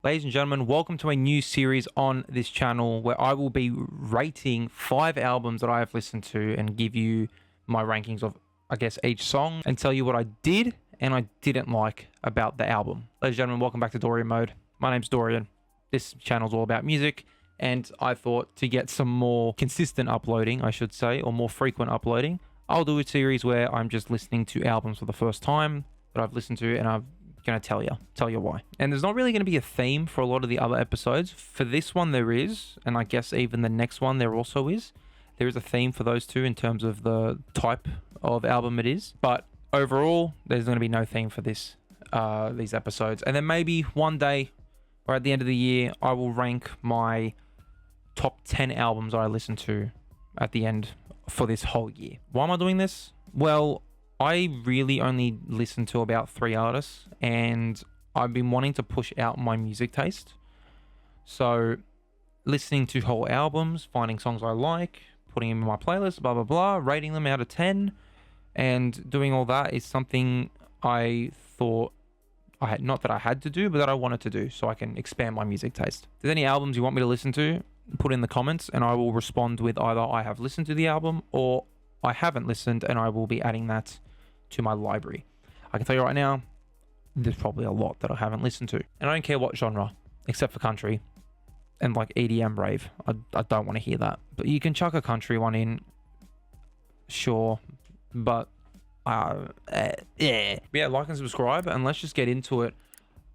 Ladies and gentlemen, welcome to a new series on this channel where I will be rating 5 albums that I have listened to and give you my rankings of, I guess, each song and tell you what I did and I didn't like about the album. Ladies and gentlemen, welcome back to Dorian Mode. My name's Dorian. This channel's all about music, and I thought to get some more consistent uploading, I should say, or more frequent uploading, I'll do a series where I'm just listening to albums for the first time that I've listened to, and I'm going to tell you why. And there's not really going to be a theme for a lot of the other episodes. For this one there is, and I guess even the next one there also is. There is a theme for those two in terms of the type of album it is, but overall there's going to be no theme for these episodes. And then maybe one day or at the end of the year I will rank my top 10 albums I listen to at the end for this whole year. Why am I doing this? Well, I really only listen to about 3 artists, and I've been wanting to push out my music taste. So listening to whole albums, finding songs I like, putting them in my playlist, blah, blah, blah, rating them out of 10, and doing all that is something I thought not that I had to do, but that I wanted to do so I can expand my music taste. If there's any albums you want me to listen to, put in the comments and I will respond with either I have listened to the album or I haven't listened, and I will be adding that to my library. I can tell you right now, there's probably a lot that I haven't listened to. And I don't care what genre, except for country and like EDM rave. I don't want to hear that. But you can chuck a country one in, sure. But yeah, like and subscribe, and let's just get into it.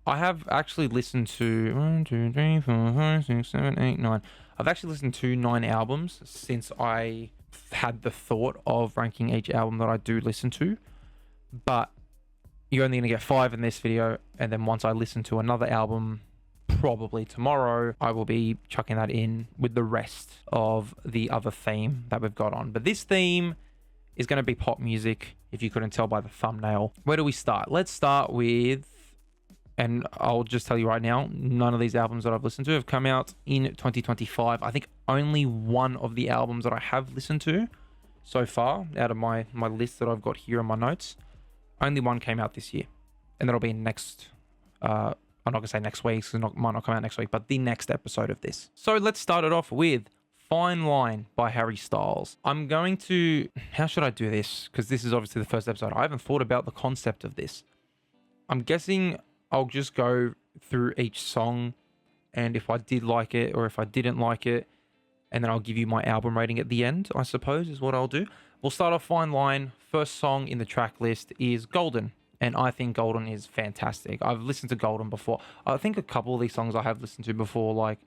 I have actually listened to 1, 2, 3, 4, 5, 6, 7, 8, 9. I've actually listened to 9 albums since I had the thought of ranking each album that I do listen to. But you're only going to get 5 in this video, and then once I listen to another album, probably tomorrow, I will be chucking that in with the rest of the other theme that we've got on. But this theme is going to be pop music, if you couldn't tell by the thumbnail. Where do we start? Let's start with, and I'll just tell you right now, none of these albums that I've listened to have come out in 2025. I think only one of the albums that I have listened to so far out of my list that I've got here in my notes, only one came out this year, and that'll be next, I'm not going to say next week, because it might not come out next week, but the next episode of this. So let's start it off with Fine Line by Harry Styles. I'm going to, how should I do this? Because this is obviously the first episode. I haven't thought about the concept of this. I'm guessing I'll just go through each song, and if I did like it or if I didn't like it, and then I'll give you my album rating at the end, I suppose, is what I'll do. We'll start off Fine Line. First song in the track list is Golden, and I think Golden is fantastic. I've listened to Golden before. I think a couple of these songs I have listened to before, like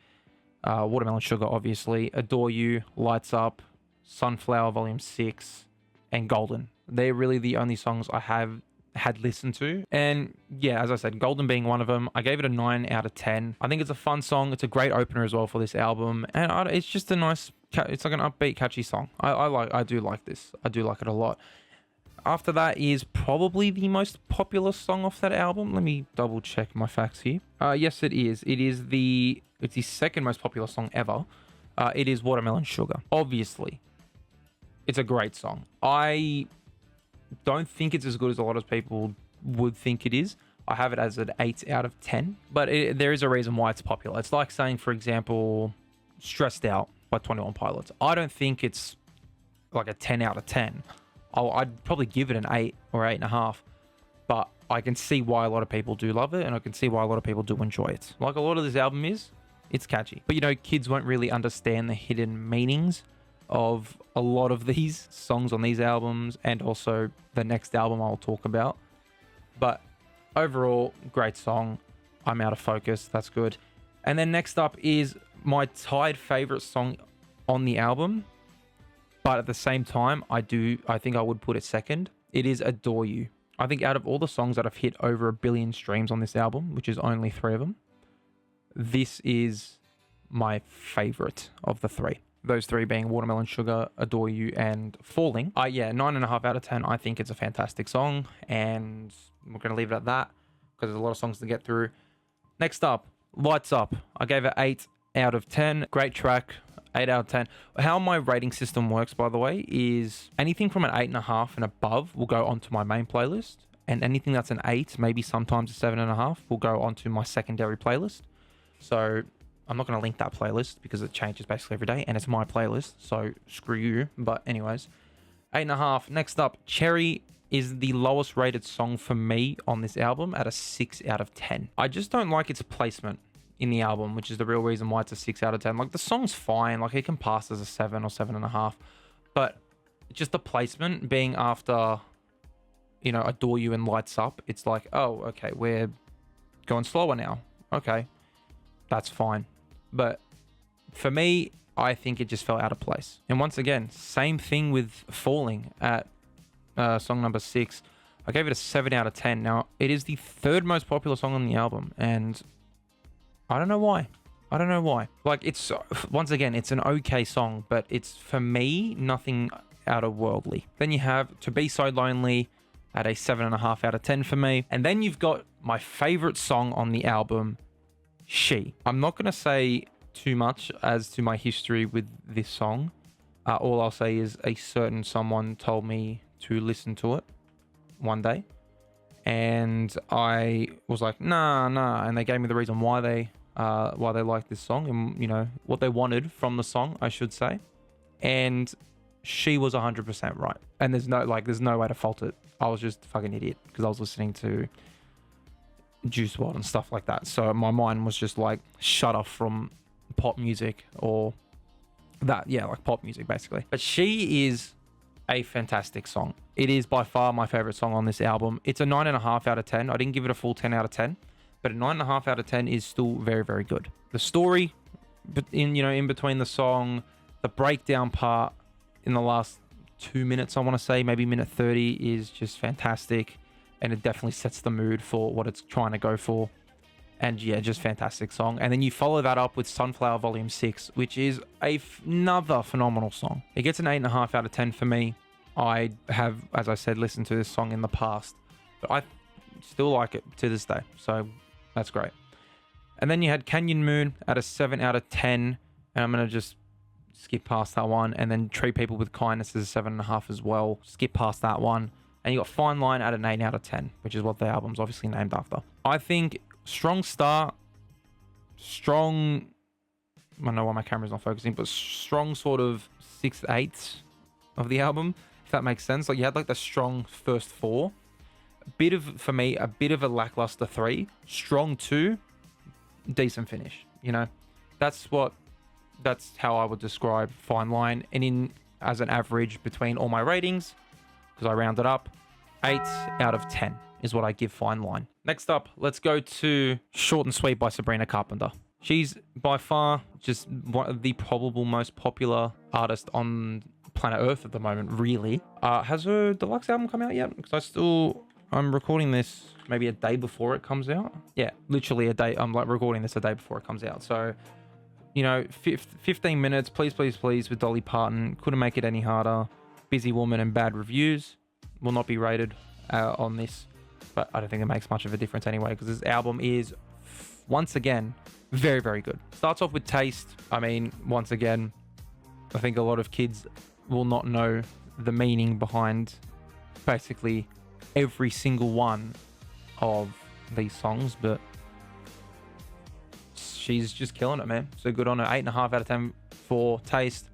Watermelon Sugar, obviously, Adore You, Lights Up, Sunflower Volume 6, and Golden. They're really the only songs I had listened to. And yeah, as I said, Golden being one of them, I gave it a 9 out of 10. I think it's a fun song. It's a great opener as well for this album, and it's just a nice, it's like an upbeat, catchy song. I do like this. I do like it a lot. After that is probably the most popular song off that album. Let me double check my facts here. Yes, it is. It's the second most popular song ever. It is Watermelon Sugar. Obviously, it's a great song. I don't think it's as good as a lot of people would think it is. I have it as an 8 out of 10, but there is a reason why it's popular. It's like saying, for example, Stressed Out by 21 Pilots. I don't think it's like a 10 out of 10. I'd probably give it an 8 or 8.5, but I can see why a lot of people do love it, and I can see why a lot of people do enjoy it. Like a lot of this album is, it's catchy. But you know, kids won't really understand the hidden meanings of a lot of these songs on these albums, and also the next album I'll talk about. But overall, great song. I'm out of focus. That's good. And then next up is my tied favorite song on the album, but at the same time, I think I would put it second. It is Adore You. I think out of all the songs that have hit over 1 billion streams on this album, which is only 3 of them, this is my favorite of the 3. Those 3 being Watermelon Sugar, Adore You, and Falling. Yeah, 9.5 out of 10. I think it's a fantastic song, and we're going to leave it at that because there's a lot of songs to get through. Next up, Lights Up. I gave it 8 out of 10. Great track. 8 out of 10. How my rating system works, by the way, is anything from an 8.5 and above will go onto my main playlist, and anything that's an 8, maybe sometimes a 7.5, will go onto my secondary playlist. So I'm not going to link that playlist because it changes basically every day, and it's my playlist, so screw you. But anyways, 8.5. Next up, Cherry is the lowest rated song for me on this album at a 6 out of 10. I just don't like its placement in the album, which is the real reason why it's a 6 out of 10. Like, the song's fine, like it can pass as a 7 or 7.5, but just the placement being after, you know, Adore You and Lights Up, it's like, oh, okay, we're going slower now. Okay, that's fine. But for me, I think it just fell out of place. And once again, same thing with Falling at song number 6. I gave it a 7 out of 10. Now, it is the third most popular song on the album, and I don't know why. I don't know why. Like, it's, once again, it's an okay song, but it's, for me, nothing out of worldly. Then you have To Be So Lonely at a 7.5 out of 10 for me. And then you've got my favorite song on the album, She. I'm not going to say too much as to my history with this song. All I'll say is a certain someone told me to listen to it one day, and I was like, nah, and they gave me the reason why they liked this song, and, you know, what they wanted from the song, I should say. And she was 100% right, and there's no way to fault it. I was just a fucking idiot because I was listening to Juice WRLD and stuff like that, so my mind was just like shut off from pop music, or that, yeah, like pop music basically. But She is a fantastic song. It is by far my favorite song on this album. It's a 9.5 out of 10. I didn't give it a full 10 out of 10, but a 9.5 out of 10 is still very, very good. The story, but in between the song, the breakdown part in the last 2 minutes, I want to say, maybe minute 30, is just fantastic, and it definitely sets the mood for what it's trying to go for. And yeah, just fantastic song. And then you follow that up with Sunflower Volume 6, which is another phenomenal song. It gets an 8.5 out of 10 for me. I have, as I said, listened to this song in the past, but I still like it to this day. So that's great. And then you had Canyon Moon at a 7 out of 10. And I'm going to just skip past that one. And then Treat People With Kindness is a 7.5 as well. Skip past that one. And you got Fine Line at an 8 out of 10, which is what the album's obviously named after. I think strong start, I don't know why my camera's not focusing, but strong sort of 6/8 of the album, if that makes sense. Like, you had like the strong first 4, for me, a bit of a lackluster 3, strong 2, decent finish. You know, that's how I would describe Fine Line. And as an average between all my ratings, because I rounded up, 8 out of 10 is what I give Fine Line. Next up, let's go to Short and Sweet by Sabrina Carpenter. She's by far just one of the probable most popular artist on planet Earth at the moment, really. Has her deluxe album come out yet? Because I'm recording this maybe a day before it comes out. Yeah, literally a day. I'm like recording this a day before it comes out. So, 15 minutes, Please, Please, Please with Dolly Parton. Couldn't make it any harder. Busy Woman and Bad Reviews will not be rated on this, but I don't think it makes much of a difference anyway, because this album is, once again, very, very good. Starts off with Taste. I mean, once again, I think a lot of kids will not know the meaning behind basically every single one of these songs, but she's just killing it, man. So good on her. 8.5 out of 10 for Taste.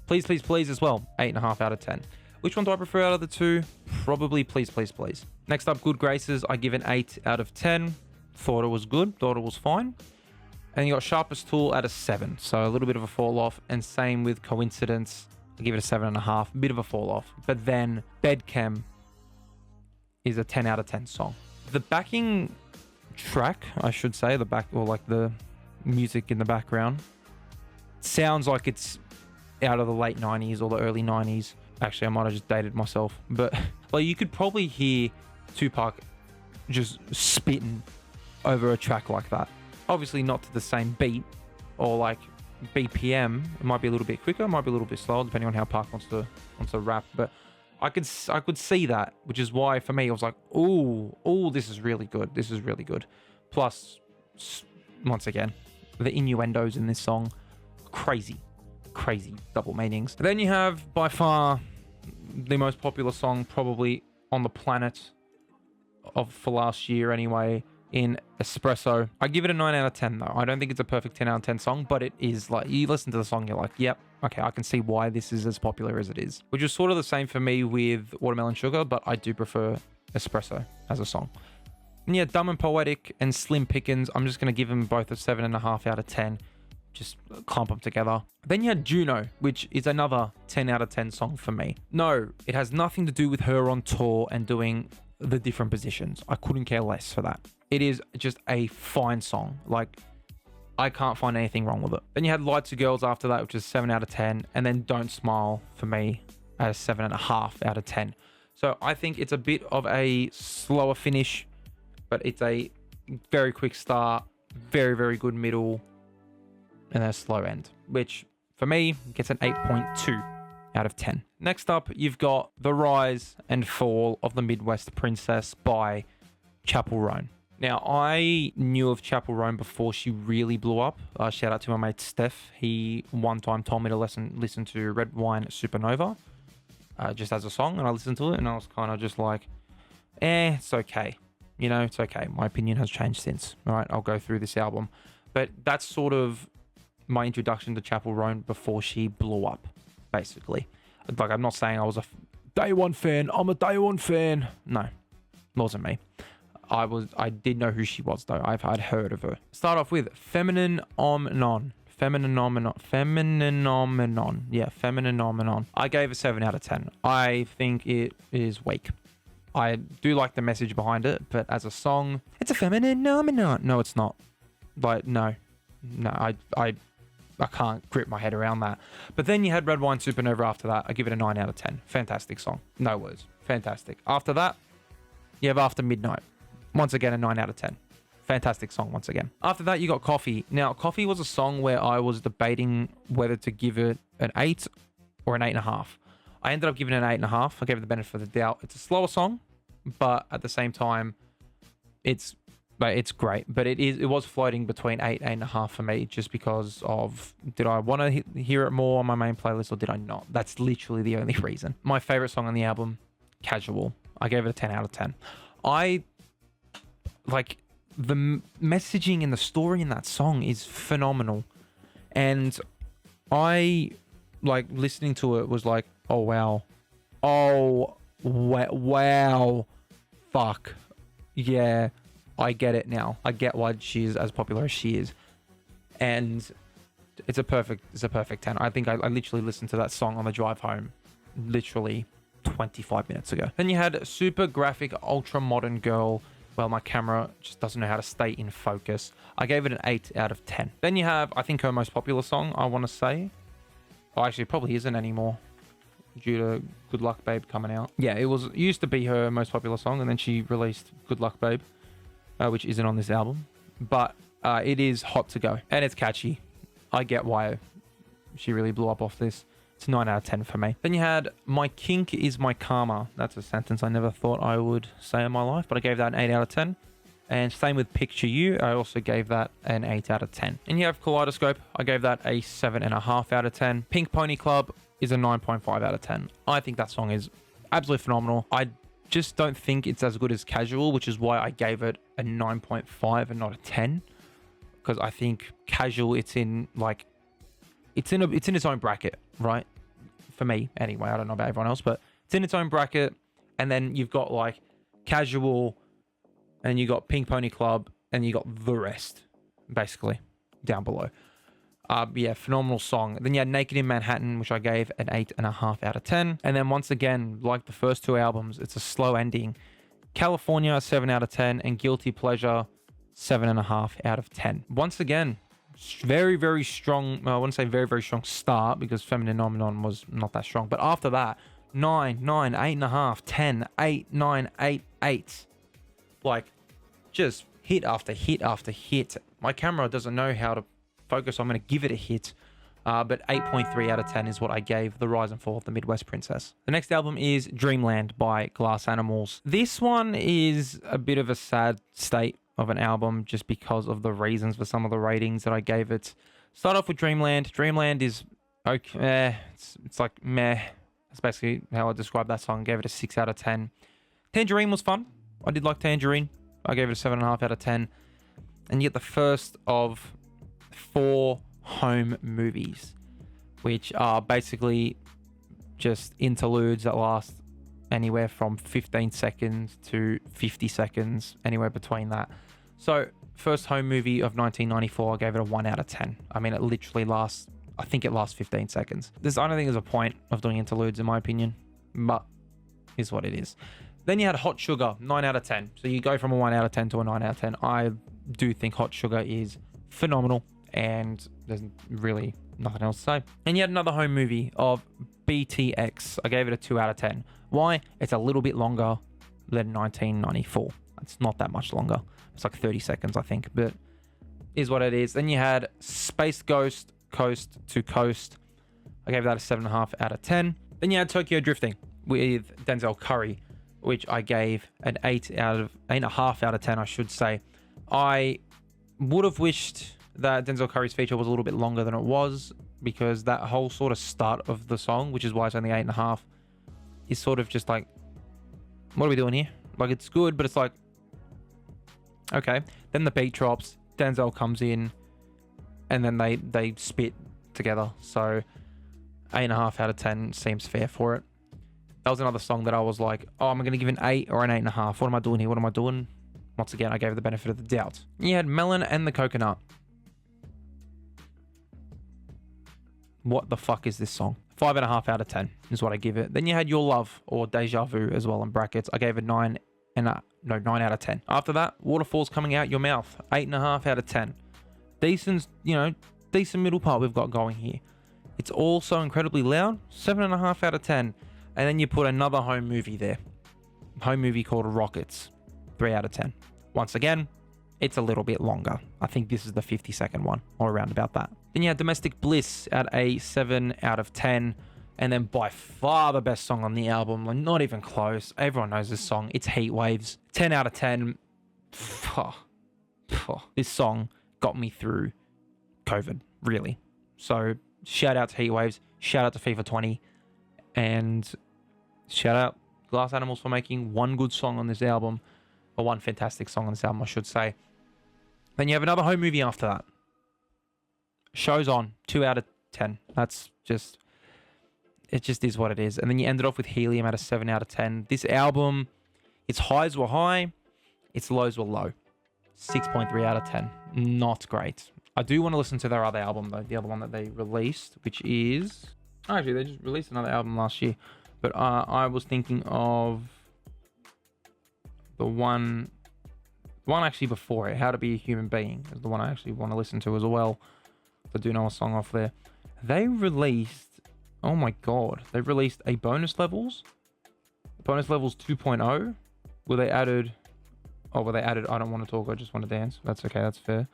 Please, Please, Please as well. 8.5 out of 10. Which one do I prefer out of the two? Probably Please, Please, Please. Next up, Good Graces. I give an 8 out of 10. Thought it was good. Thought it was fine. And you got Sharpest Tool at a 7. So a little bit of a fall off. And same with Coincidence. I give it a 7.5. Bit of a fall off. But then Bedchem is a 10 out of 10 song. The backing track, I should say, the music in the background, sounds like it's out of the late 90s or the early 90s. Actually, I might have just dated myself, but like, you could probably hear Tupac just spitting over a track like that. Obviously not to the same beat or like BPM. It might be a little bit quicker, it might be a little bit slower, depending on how Pac wants to rap. But I could see that, which is why for me I was like, oh, this is really good. This is really good. Plus, once again, the innuendos in this song, crazy double meanings. Then you have by far the most popular song probably on the planet for last year anyway, in Espresso. I give it a 9 out of 10 though. I don't think it's a perfect 10 out of 10 song, but it is like, you listen to the song, you're like, yep, okay, I can see why this is as popular as it is. Which is sort of the same for me with Watermelon Sugar, but I do prefer Espresso as a song. And yeah, Dumb and Poetic and Slim Pickens, I'm just going to give them both a 7.5 out of 10. Just clump them together. Then you had Juno, which is another 10 out of 10 song for me. No, it has nothing to do with her on tour and doing the different positions. I couldn't care less for that. It is just a fine song. Like, I can't find anything wrong with it. Then you had Lights of Girls after that, which is 7 out of 10. And then Don't Smile for me at a 7.5 out of 10. So I think it's a bit of a slower finish, but it's a very quick start, very, very good middle, and a slow end, which for me gets an 8.2 out of 10. Next up, you've got The Rise and Fall of the Midwest Princess by Chappell Roan. Now, I knew of Chappell Roan before she really blew up. Shout out to my mate Steph. He one time told me to listen to Red Wine Supernova just as a song, and I listened to it, and I was kind of just like, it's okay. You know, it's okay. My opinion has changed since. All right, I'll go through this album. But that's sort of my introduction to Chappell Roan before she blew up, basically. Like, I'm not saying I was a day one fan. I'm a day one fan. No, wasn't me. I did know who she was though. I'd heard of her. Start off with Feminine Omnon. Yeah, Feminine Omnon. I gave a 7 out of 10. I think it is weak. I do like the message behind it, but as a song, it's a feminine phenomenon. No, it's not. Like, no, I can't grip my head around that. But then you had Red Wine Supernova after that. I give it a 9 out of 10. Fantastic song. No words. Fantastic. After that, you have After Midnight. Once again, a 9 out of 10. Fantastic song once again. After that, you got Coffee. Now, Coffee was a song where I was debating whether to give it an 8 or an 8.5. I ended up giving it an 8.5. I gave it the benefit of the doubt. It's a slower song, but at the same time, it's great. But it was floating between 8.5 for me, just because of, did I want to hear it more on my main playlist or did I not? That's literally the only reason. My favorite song on the album, Casual. I gave it a 10 out of 10. I like the messaging and the story in that song is phenomenal, and I like listening to it was like, oh wow, fuck yeah, I get it now. I get why she is as popular as she is, and it's a perfect 10. I think I literally listened to that song on the drive home literally 25 minutes ago. Then you had Super Graphic Ultra Modern Girl. Well, my camera just doesn't know how to stay in focus. I gave it an 8 out of 10. Then you have, I think, her most popular song, I want to say. Oh, actually, it probably isn't anymore due to Good Luck Babe coming out. Yeah, it used to be her most popular song, and then she released Good Luck Babe, which isn't on this album. But it is Hot to Go, and it's catchy. I get why she really blew up off this. It's 9 out of 10 for me. Then you had My Kink Is My Karma. That's a sentence I never thought I would say in my life, but I gave that an 8 out of 10. And same with Picture You. I also gave that an 8 out of 10. And you have Kaleidoscope. I gave that a 7.5 out of 10. Pink Pony Club is a 9.5 out of 10. I think that song is absolutely phenomenal. I just don't think it's as good as Casual, which is why I gave it a 9.5 and not a 10. Because I think Casual, it's in its own bracket, right? For me, anyway. I don't know about everyone else, but it's in its own bracket. And then you've got like Casual, and you got Pink Pony Club, and you got the rest, basically, down below. Yeah, phenomenal song. Then you had Naked in Manhattan, which I gave an 8.5 out of 10. And then once again, like the first two albums, it's a slow ending. California, 7 out of 10, and Guilty Pleasure, 7.5 out of 10. Once again, very, very strong. I wouldn't say very, very strong start, because Feminine Phenomenon was not that strong. But after that, 9, 8.5, 10, 8, 9, 8, 8. Like, just hit after hit after hit. My camera doesn't know how to focus. I'm going to give it a hit. But 8.3 out of 10 is what I gave The Rise and Fall of the Midwest Princess. The next album is Dreamland by Glass Animals. This one is a bit of a sad state of an album, just because of the reasons for some of the ratings that I gave it. Start off with Dreamland. Dreamland is okay. It's like meh. That's basically how I describe that song. Gave it a 6 out of 10. Tangerine was fun. I did like Tangerine. I gave it a 7.5 out of 10. And you get the first of 4 home movies, which are basically just interludes that last anywhere from 15 seconds to 50 seconds, anywhere between that. So first home movie of 1994, I gave it a 1 out of 10. I mean, it literally lasts, I think it lasts 15 seconds. I don't think there's a point of doing interludes in my opinion, but is what it is. Then you had Hot Sugar, 9 out of 10. So you go from a 1 out of 10 to a 9 out of 10. I do think Hot Sugar is phenomenal and there's really nothing else to say. And you had another home movie of BTX. I gave it a 2 out of 10. Why? It's a little bit longer than 1994. It's not that much longer. It's like 30 seconds, I think, but is what it is. Then you had Space Ghost, Coast to Coast. I gave that a 7.5 out of 10. Then you had Tokyo Drifting with Denzel Curry, which I gave an 8.5 out of 10, I should say. I would have wished that Denzel Curry's feature was a little bit longer than it was, because that whole sort of start of the song, which is why it's only 8.5, is sort of just like, what are we doing here? Like, it's good, but it's like, okay. Then the beat drops, Denzel comes in, and then they spit together. So 8.5 out of 10 seems fair for it. That was another song that I was like, oh, I'm going to give an 8 or an 8.5. What am I doing here? What am I doing? Once again, I gave it the benefit of the doubt. You had Melon and the Coconut. What the fuck is this song? 5.5 out of 10 is what I give it. Then you had Your Love, or Deja Vu as well in brackets. I gave it 9 out of 10. After that, Waterfalls Coming Out Your Mouth, 8.5 out of 10. Decent, decent middle part we've got going here. It's also incredibly loud, 7.5 out of 10. And then you put another home movie there. Home movie called Rockets, 3 out of 10. Once again, it's a little bit longer. I think this is the 50-second one, or around about that. Then you had Domestic Bliss at a 7 out of 10. And then by far the best song on the album, like not even close. Everyone knows this song. It's Heat Waves, 10 out of 10. This song got me through COVID, really. So shout out to Heat Waves, shout out to FIFA 20, and shout out Glass Animals for making one good song on this album, or one fantastic song on this album, I should say. Then you have another home movie after that. Show's On, 2 out of 10. That's just, it just is what it is. And then you ended off with Helium at a 7 out of 10. This album, its highs were high, its lows were low. 6.3 out of 10. Not great. I do want to listen to their other album, though. The other one that they released, which is... Actually, they just released another album last year. But I was thinking of the one actually before it, How to Be a Human Being, is the one I actually want to listen to as well. I do know a song off there. They released... Oh my god. They released a Bonus Levels 2.0, where they added... Oh, well, they added I Don't Want to Talk, I Just Want to Dance. That's okay, that's fair.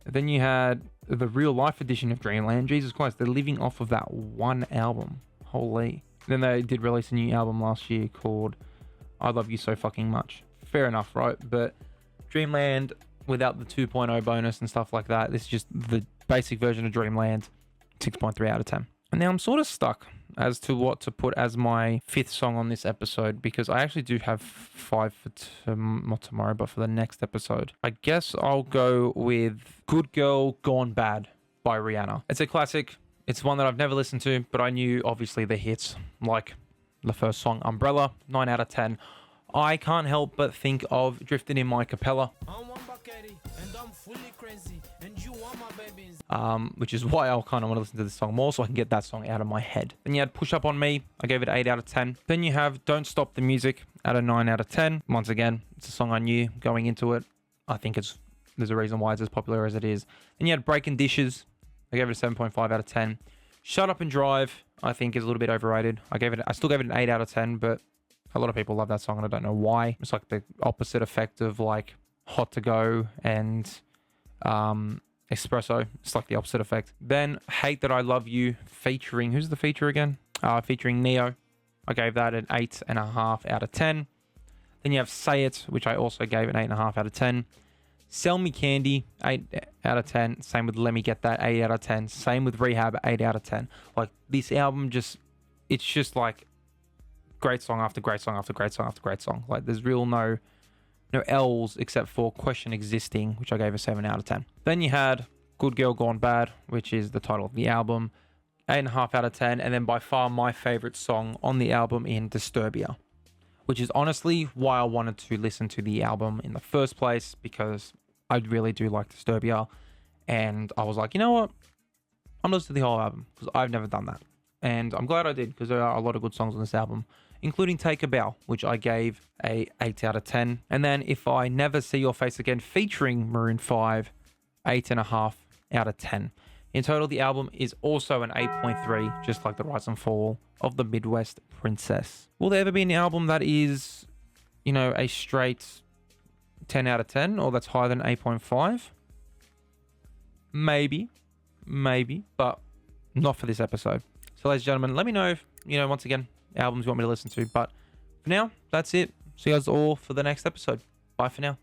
Then you had the real life edition of Dreamland. Jesus Christ, they're living off of that one album. Holy. Then they did release a new album last year called I Love You So Fucking Much. Fair enough, right? But Dreamland, without the 2.0 bonus and stuff like that, this is just the basic version of Dreamland. 6.3 out of 10. And now I'm sort of stuck as to what to put as my 5th song on this episode, because I actually do have 5 for not tomorrow, but for the next episode. I guess I'll go with Good Girl Gone Bad by Rihanna. It's a classic. It's one that I've never listened to, but I knew obviously the hits, like the first song, Umbrella, 9 out of 10. I can't help but think of Drifting in My Capella, which is why I'll kind of want to listen to this song more, so I can get that song out of my head. Then you had Push Up On Me. I gave it 8 out of 10. Then you have Don't Stop the Music at a 9 out of 10. Once again, it's a song I knew going into it. I think there's a reason why it's as popular as it is. Then you had Breaking Dishes. I gave it a 7.5 out of 10. Shut Up and Drive, I think, is a little bit overrated. I still gave it an 8 out of 10, but a lot of people love that song and I don't know why. It's like the opposite effect of like Hot to Go and Espresso. It's like the opposite effect. Then Hate That I Love You featuring, who's the feature again? Featuring Neo. I gave that an 8.5 out of 10. Then you have Say It, which I also gave an 8.5 out of 10. Sell Me Candy, 8 out of 10. Same with Let Me Get That, 8 out of 10. Same with Rehab, 8 out of 10. Like, this album it's just like great song after great song after great song after great song. Like, there's real no no L's except for Question Existing, which I gave a 7 out of 10. Then you had Good Girl Gone Bad, which is the title of the album, 8.5 out of 10. And then by far my favorite song on the album in Disturbia, which is honestly why I wanted to listen to the album in the first place, because I really do like Disturbia. And I was like, you know what? I'm listening to the whole album because I've never done that. And I'm glad I did, because there are a lot of good songs on this album, including Take a Bow, which I gave a 8 out of 10. And then If I Never See Your Face Again, featuring Maroon 5, 8.5 out of 10. In total, the album is also an 8.3, just like the Rise and Fall of the Midwest Princess. Will there ever be an album that is, you know, a straight 10 out of 10, or that's higher than 8.5? Maybe, but not for this episode. So, ladies and gentlemen, let me know if, you know, once again, albums you want me to listen to. But for now, that's it. See you guys all for the next episode. Bye for now.